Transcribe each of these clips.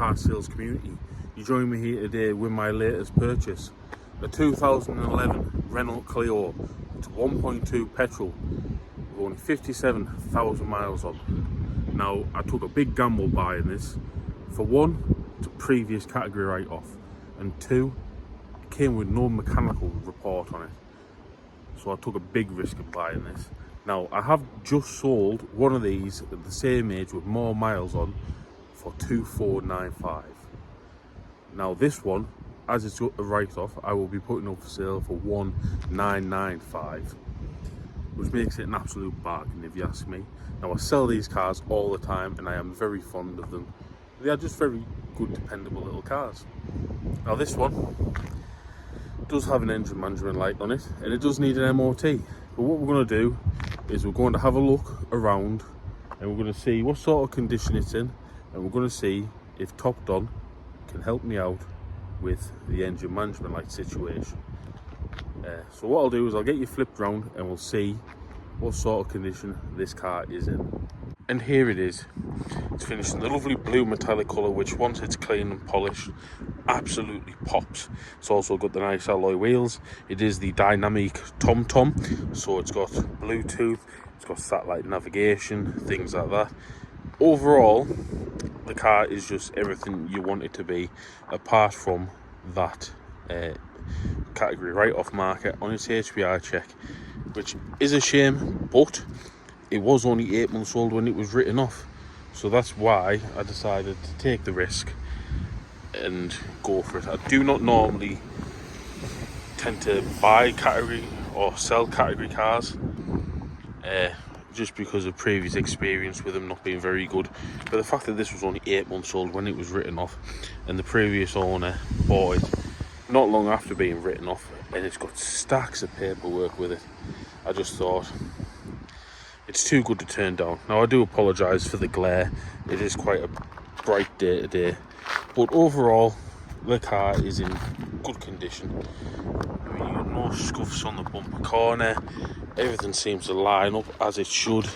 car sales community. You join me here today with my latest purchase, a 2011 Renault Clio. It's 1.2 petrol with only 57,000 miles on. Now, I took a big gamble buying this. For one, it's a previous category write-off, and two, it came with no mechanical report on it. So I took a big risk of buying this. Now, I have just sold one of these at the same age with more miles on for 2,495. Now this one, as it's a write-off, I will be putting up for sale for 1,995, which makes it an absolute bargain if you ask me. Now, I sell these cars all the time and I am very fond of them. They are just very good, dependable little cars. Now this one does have an engine management light on it and it does need an MOT. But what we're going to do is we're going to have a look around and we're going to see what sort of condition it's in, and we're going to see if Topdon can help me out with the engine management light situation. So what I'll do is I'll get you flipped round and we'll see what sort of condition this car is in. And here it is. It's finished in the lovely blue metallic colour, which once it's clean and polished absolutely pops. It's also got the nice alloy wheels. It is the dynamic TomTom, so it's got Bluetooth, it's got satellite navigation, things like that. Overall, the car is just everything you want it to be, apart from that category write-off marker on its HPI check, which is a shame, but it was only 8 months old when it was written off. So that's why I decided to take the risk and go for it. I do not normally tend to buy category or sell category cars, just because of previous experience with them not being very good. But the fact that this was only 8 months old when it was written off, and the previous owner bought it not long after being written off, and it's got stacks of paperwork with it, I just thought it's too good to turn down. Now, I do apologise for the glare. It is quite a bright day today, but overall the car is in good condition. I mean, you've got no scuffs on the bumper corner. Everything seems to line up as it should.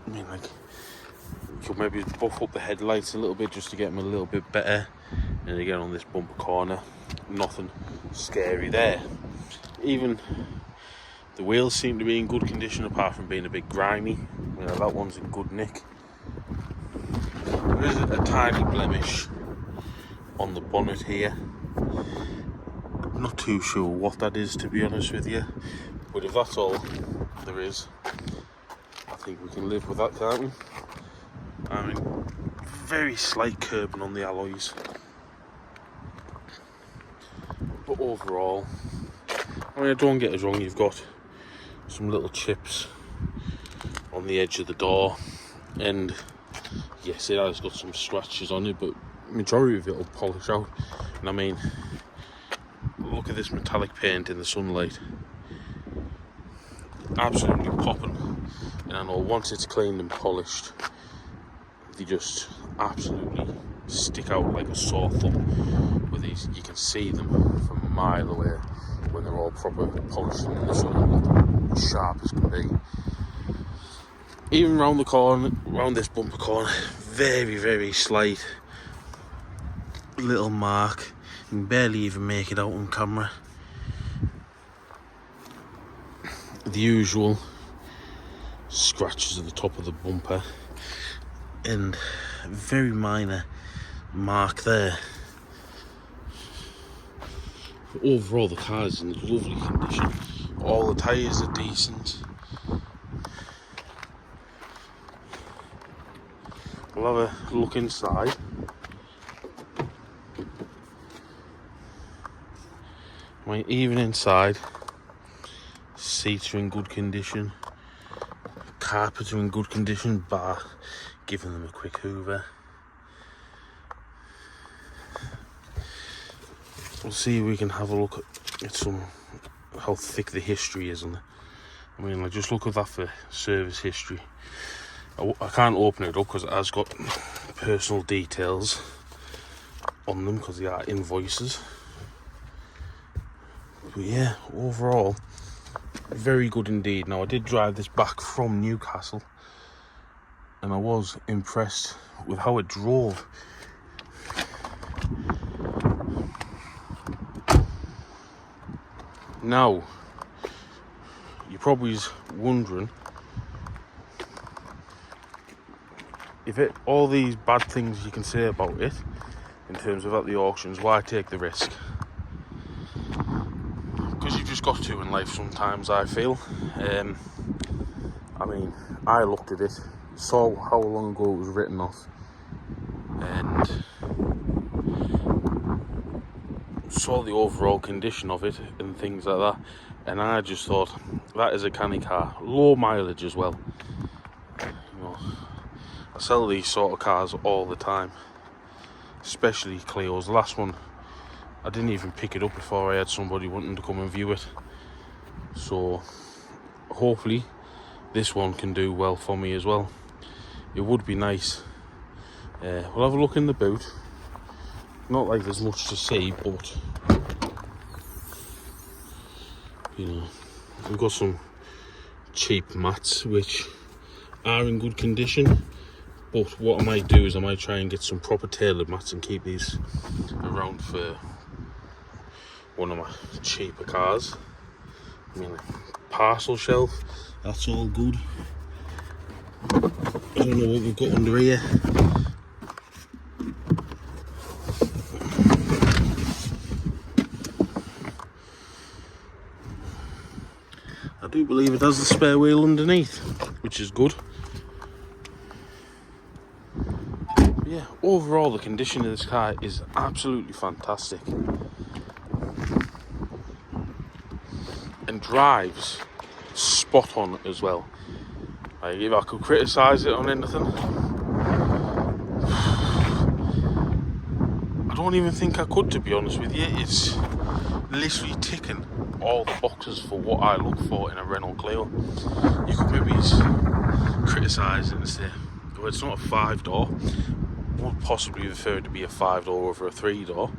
I mean, like, you could maybe buff up the headlights a little bit just to get them a little bit better. And again, on this bumper corner, nothing scary there. Even the wheels seem to be in good condition, apart from being a bit grimy. You know, that one's in good nick. There is a tiny blemish on the bonnet here. I'm not too sure what that is, to be honest with you. But if that's all there is, I think we can live with that, can't we? I mean, very slight curbing on the alloys. But overall, I mean, don't get us wrong, you've got some little chips on the edge of the door, and yes, it has got some scratches on it, but majority of it will polish out. And I mean, look at this metallic paint in the sunlight, absolutely popping. And I know once it's cleaned and polished, they just absolutely stick out like a sore thumb. With these, you can see them from a mile away when they're all proper polished in the sun, sharp as can be. Even round the corner, round this bumper corner, very, very slight little mark. You can barely even make it out on camera. The usual scratches at the top of the bumper, and a very minor mark there. But overall, the car is in lovely condition. All the tyres are decent. We'll have a look inside. I mean, even inside, seats are in good condition, carpets are in good condition, bar giving them a quick hoover. We'll see if we can have a look at some how thick the history is on it. I mean, like, just look at that for service history. I can't open it up because it has got personal details on them because they are invoices. But yeah, overall, very good indeed. Now, I did drive this back from Newcastle and I was impressed with how it drove. Now, you're probably wondering if all these bad things you can say about it in terms of at the auctions, why take the risk? Because you've just got to in life sometimes, I feel. I mean, I looked at it, saw how long ago it was written off, and saw the overall condition of it and things like that, and I just thought, that is a canny car, low mileage as well. You know, I sell these sort of cars all the time, especially Clios. The last one, I didn't even pick it up before I had somebody wanting to come and view it. So hopefully this one can do well for me as well. It would be nice. We'll have a look in the boot. Not like there's much to see, but you know, we've got some cheap mats which are in good condition. But what I might do is I might try and get some proper tailored mats and keep these around for one of my cheaper cars. I mean, parcel shelf, that's all good. I don't know what we've got under here. I do believe it has the spare wheel underneath, which is good. Yeah, overall the condition of this car is absolutely fantastic. And drives spot on as well. Like, if I could criticise it on anything, I don't even think I could, to be honest with you. It's literally ticking all the boxes for what I look for in a Renault Clio. You could maybe criticise it and say, well, it's not a 5-door. Would possibly prefer it to be a 5-door over a 3-door.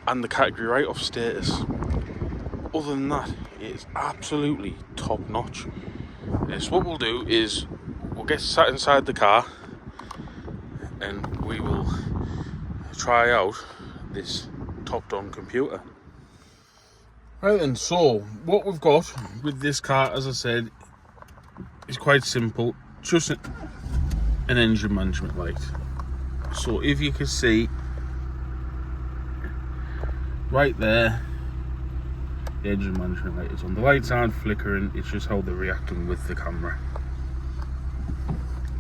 And the category write-off status. Other than that, it's absolutely top notch. So what we'll do is we'll get sat inside the car and we will try out this Topdon'S computer. Right then, so what we've got with this car, as I said, is quite simple. Just an engine management light. So if you can see right there, the engine management light is on. The lights aren't flickering, it's just how they're reacting with the camera.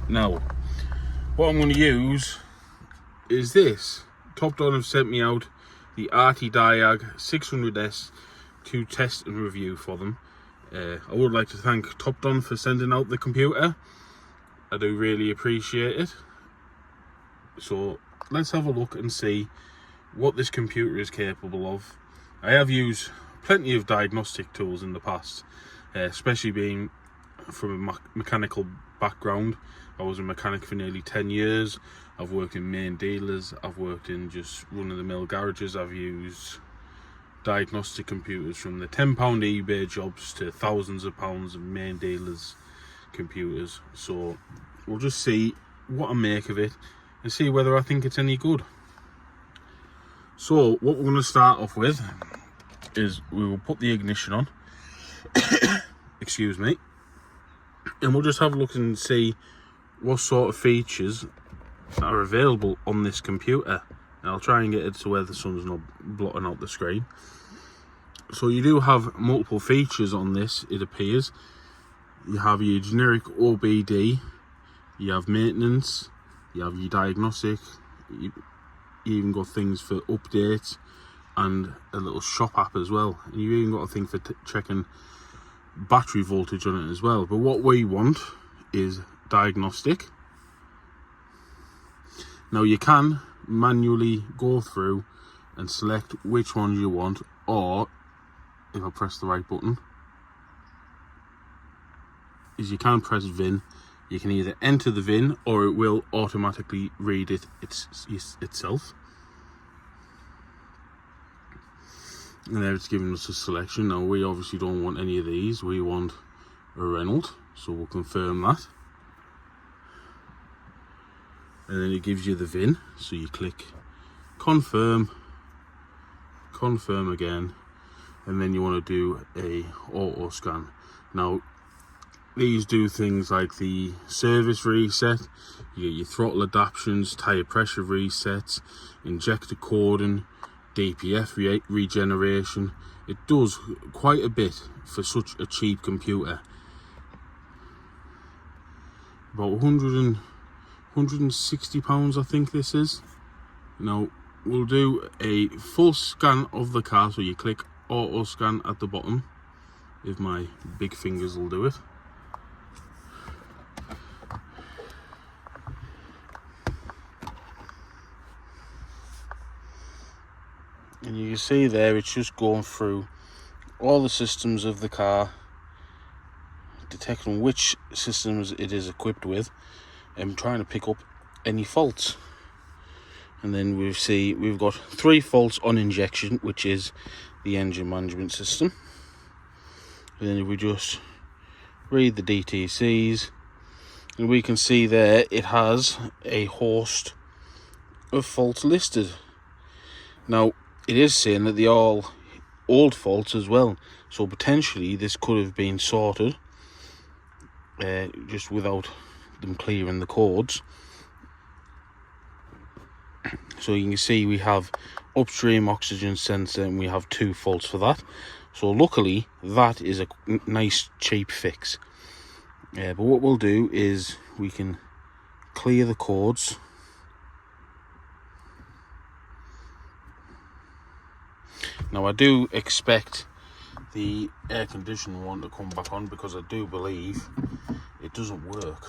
Now, what I'm going to use is this. Topdon'S have sent me out the Artidiag 600S to test and review for them. I would like to thank Topdon'S for sending out the computer. I do really appreciate it. So let's have a look and see what this computer is capable of. I have used plenty of diagnostic tools in the past, especially being from a mechanical background. I was a mechanic for nearly 10 years. I've worked in main dealers, I've worked in just run-of-the-mill garages. I've used diagnostic computers from the £10 eBay jobs to thousands of pounds of main dealers computers. So we'll just see what I make of it and see whether I think it's any good. So what we're going to start off with is we will put the ignition on. Excuse me. And we'll just have a look and see what sort of features are available on this computer. And I'll try and get it to where the sun's not blotting out the screen. So you do have multiple features on this, it appears. You have your generic OBD, you have maintenance, you have your diagnostic, you even got things for updates and a little shop app as well. And you even got a thing for checking battery voltage on it as well. But what we want is diagnostic. Now you can manually go through and select which ones you want, or if I press the right button, is you can press VIN. You can either enter the VIN or it will automatically read it itself. And there it's giving us a selection. Now we obviously don't want any of these. We want a Renault, so we'll confirm that. And then it gives you the VIN, so you click confirm, confirm again, and then you want to do a auto scan. Now these do things like the service reset, you get your throttle adaptations, tyre pressure resets, injector cordon, DPF regeneration. It does quite a bit for such a cheap computer. About £160 I think this is. Now we'll do a full scan of the car, so you click auto scan at the bottom, if my big fingers will do it. And you can see there it's just going through all the systems of the car, detecting which systems it is equipped with, and trying to pick up any faults. And then we've got 3 faults on injection, which is the engine management system. And then if we just read the DTCs, and we can see there it has a host of faults listed. Now it is saying that they are all old faults as well, so potentially this could have been sorted just without them clearing the codes. So you can see we have upstream oxygen sensor, and we have 2 faults for that. So luckily that is a nice cheap fix. But what we'll do is we can clear the codes. Now I do expect the air conditioning one to come back on, because I do believe it doesn't work.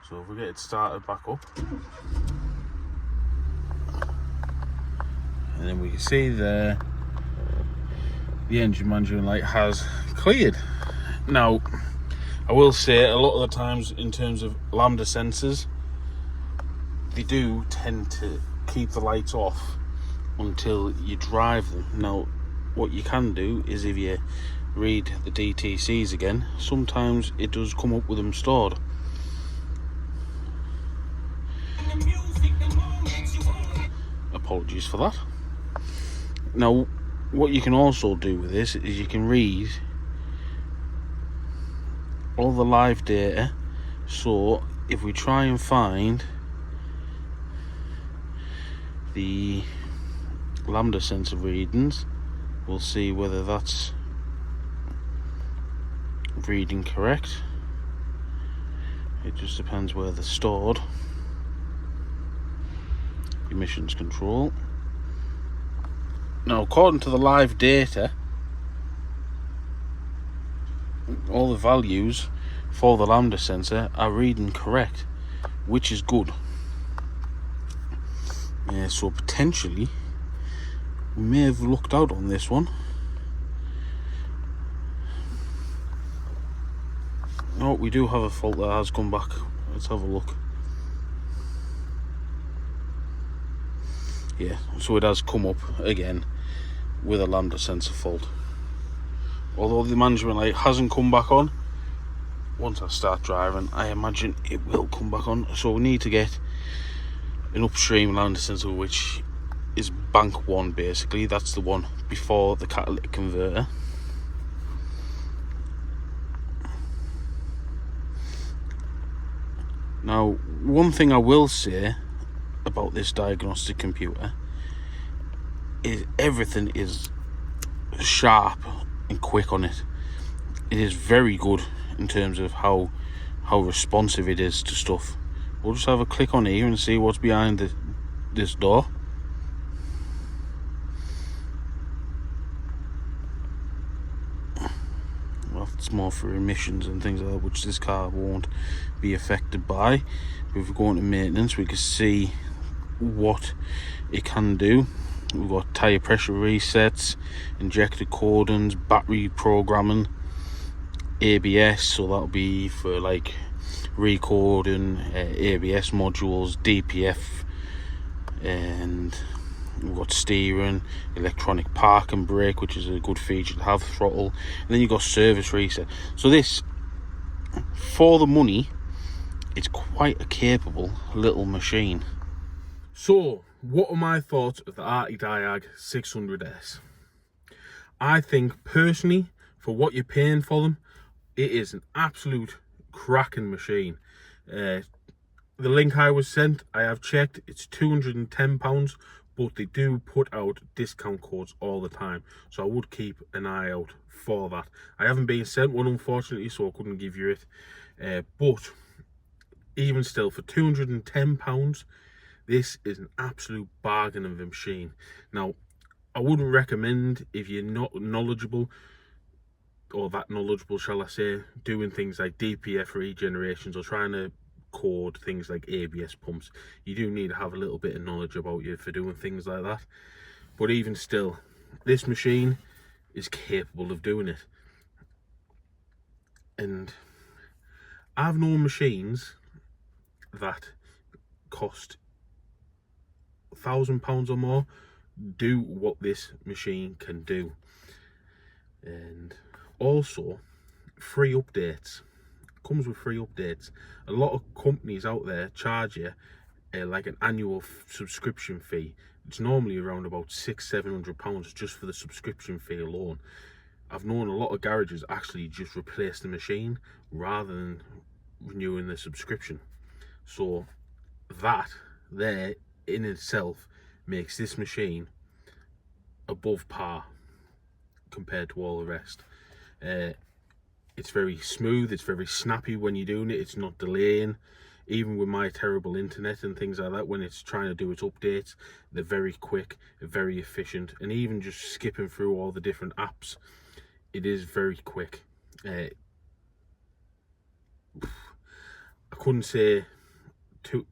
So if we get it started back up, and then we can see there the engine management light has cleared. Now I will say a lot of the times in terms of lambda sensors, they do tend to keep the lights off until you drive them. Now what you can do is, if you read the DTCs again, sometimes it does come up with them stored. Apologies for that. Now what you can also do with this is you can read all the live data. So if we try and find the lambda sensor readings, we'll see whether that's reading correct. It just depends where they're stored. Emissions control. Now according to the live data, all the values for the lambda sensor are reading correct, which is good. So potentially we may have looked out on this one. Oh, we do have a fault that has come back. Let's have a look. Yeah, so it has come up again with a lambda sensor fault. Although the management light hasn't come back on, once I start driving I imagine it will come back on. So we need to get an upstream lambda sensor, which is bank 1 basically. That's the one before the catalytic converter. Now one thing I will say about this diagnostic computer is everything is sharp and quick on it. It is very good in terms of how responsive it is to stuff. We'll just have a click on here and see what's behind this door. Well, it's more for emissions and things like that, which this car won't be affected by. If we go into maintenance, we can see what it can do. We've got tyre pressure resets, injector cordons, battery programming, ABS, so that'll be for like recording, ABS modules, DPF, and we've got steering, electronic park and brake, which is a good feature to have, throttle, and then you've got service reset. So this for the money, it's quite a capable little machine. So, what are my thoughts of the Artidiag 600S? I think, personally, for what you're paying for them, it is an absolute cracking machine. The link I was sent, I have checked, it's £210, but they do put out discount codes all the time, so I would keep an eye out for that. I haven't been sent one, unfortunately, so I couldn't give you it, but even still, for £210, this is an absolute bargain of a machine. Now, I wouldn't recommend, if you're not knowledgeable, or that knowledgeable, shall I say, doing things like DPF regenerations or trying to code things like ABS pumps. You do need to have a little bit of knowledge about you for doing things like that. But even still, this machine is capable of doing it. And I've known machines that cost £1,000 or more do what this machine can do. And also, free updates. Comes with free updates. A lot of companies out there charge you like an annual subscription fee. It's normally around about £600–700 just for the subscription fee alone. I've known a lot of garages actually just replace the machine rather than renewing the subscription. So that there in itself makes this machine above par compared to all the rest. It's very smooth, it's very snappy when you're doing it, it's not delaying. Even with my terrible internet and things like that, when it's trying to do its updates, they're very quick, very efficient, and even just skipping through all the different apps, it is very quick. I couldn't say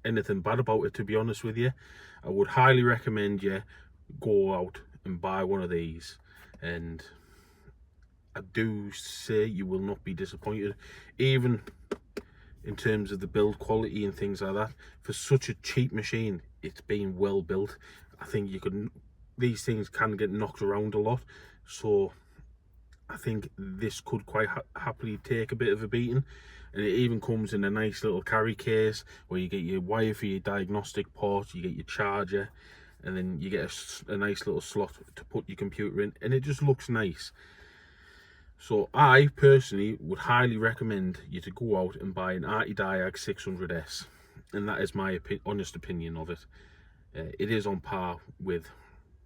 anything bad about it, to be honest with you. I would highly recommend you go out and buy one of these, and I do say you will not be disappointed, even in terms of the build quality and things like that. For such a cheap machine, it's been well built. I think these things can get knocked around a lot, so I think this could quite happily take a bit of a beating. And it even comes in a nice little carry case where you get your wire for your diagnostic port, you get your charger, and then you get a nice little slot to put your computer in, and it just looks nice. So I personally would highly recommend you to go out and buy an Artidiag 600S, and that is my honest opinion of it. It is on par with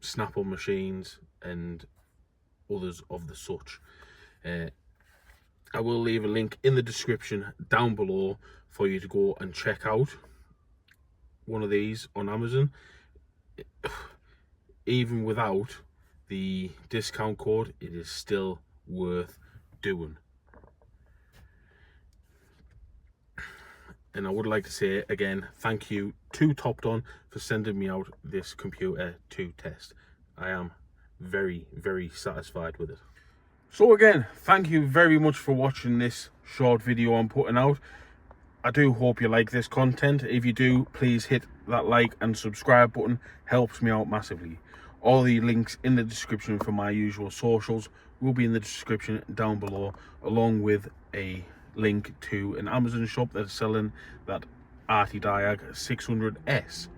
Snap-on machines and others of the such. I will leave a link in the description down below for you to go and check out one of these on Amazon. Even without the discount code, it is still worth doing. And I would like to say again, thank you to Topdon for sending me out this computer to test. I am very, very satisfied with it. So again, thank you very much for watching this short video I'm putting out. I do hope you like this content. If you do, please hit that like and subscribe button. Helps me out massively. All the links in the description for my usual socials will be in the description down below, along with a link to an Amazon shop that's selling that Artidiag 600S.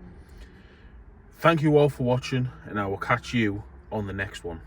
Thank you all for watching, and I will catch you on the next one.